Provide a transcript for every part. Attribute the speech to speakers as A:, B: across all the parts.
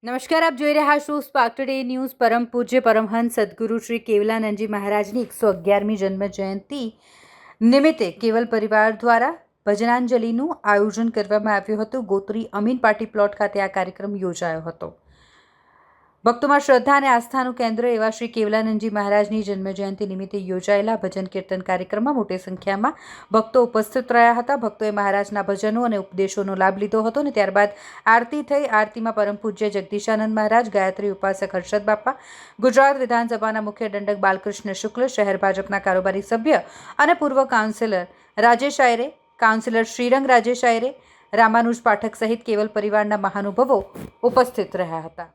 A: નમસ્કાર, આપ જોઈ રહ્યા છો સ્પાર્ક ટુડે ન્યૂઝ। પરમ પૂજ્ય પરમહંસ સદગુરુ શ્રી કેવલાનંદજી મહારાજની 111મી જન્મ જયંતિ નિમિત્તે કેવલ પરિવાર દ્વારા ભજનાંજલિનું આયોજન કરવામાં આવ્યું હતું। ગોત્રી અમીન પાર્ટી પ્લોટ ખાતે આ કાર્યક્રમ યોજાયો હતો। ભક્તોમાં શ્રદ્ધા અને આસ્થાનું કેન્દ્ર એવા શ્રી કેવલાનંદજી મહારાજની જન્મજયંતિ નિમિત્તે યોજાયેલા ભજન કીર્તન કાર્યક્રમમાં મોટી સંખ્યામાં ભક્તો ઉપસ્થિત રહ્યા હતા। ભક્તોએ મહારાજના ભજનો અને ઉપદેશોનો લાભ લીધો હતો અને ત્યારબાદ આરતી થઈ। આરતીમાં પરમ પૂજ્ય જગદીશાનંદ મહારાજ, ગાયત્રી ઉપાસક હર્ષદ બાપા, ગુજરાત વિધાનસભાના મુખ્ય દંડક બાલકૃષ્ણ શુક્લ, શહેર ભાજપના કારોબારી સભ્ય અને પૂર્વ કાઉન્સિલર રાજેશ આયરે, કાઉન્સિલર શ્રીરંગ રાજેશ આયરે, રામાનુજ પાઠક સહિત કેવલ પરિવારના મહાનુભાવો ઉપસ્થિત રહ્યા હતા।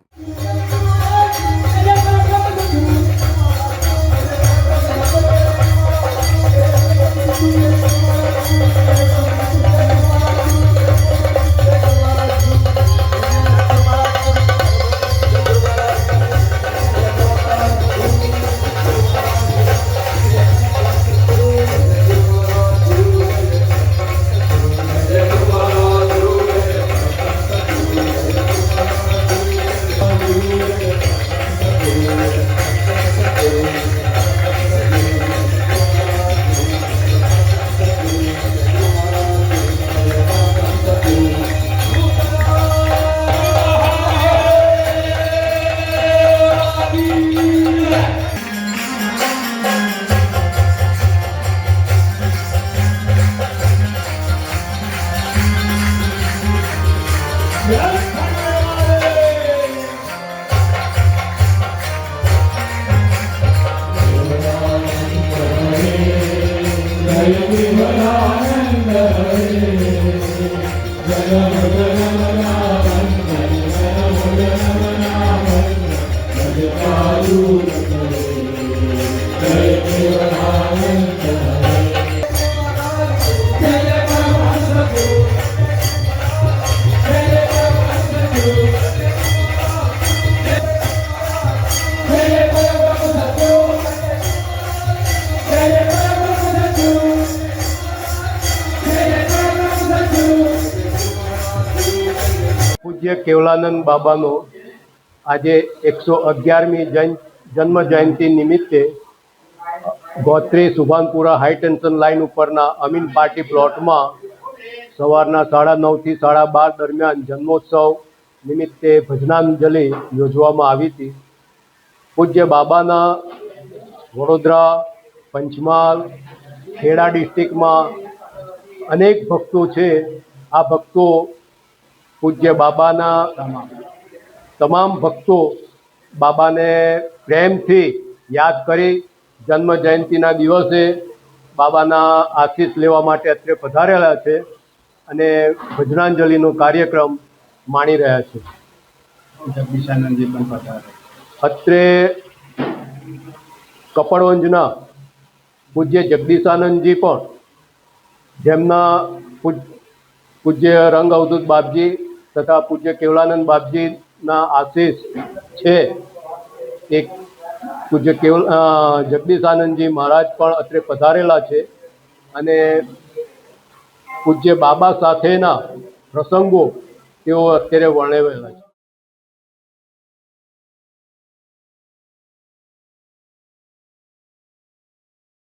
B: પૂજ્ય કેવલાનંદ બાબાનો આજે 111મી જન્મ જયંતિ નિમિત્તે Gotri Subhanpura high tension line ઉપરના અમીન પાર્ટી પ્લોટમાં સવારના 9:30 થી 12:30 દરમિયાન જન્મોત્સવ નિમિત્તે ભજનાંજલિ યોજવામાં આવી હતી। પૂજ્ય બાબાના વડોદરા, પંચમહાલ, ખેડા ડિસ્ટ્રિક્ટમાં અનેક ભક્તો છે। આ ભક્તો પૂજ્ય બાબાના તમામ ભક્તો બાબાને પ્રેમથી યાદ કરી જન્મ જયંતિના દિવસે બાબાના આશીષ લેવા માટે અત્રે પધારેલા છે અને ભજનાંજલિનો કાર્યક્રમ માણી રહ્યા છે।
C: જગદીશાનંદજી પણ પધારે।
B: અત્રે કપડવંજના પૂજ્ય જગદીશાનંદજી પણ, જેમના પૂજ્ય રંગ અવધૂત બાપજી તથા પૂજ્ય કેવલાનંદ બાપજીના આશીષ છે। એક પૂજ્ય જગદીશાનંદજી મહારાજ પણ અત્રે પધારેલા છે અને પૂજ્ય બાબા સાથેના પ્રસંગો તેઓ અત્યારે વર્ણવેલા છે।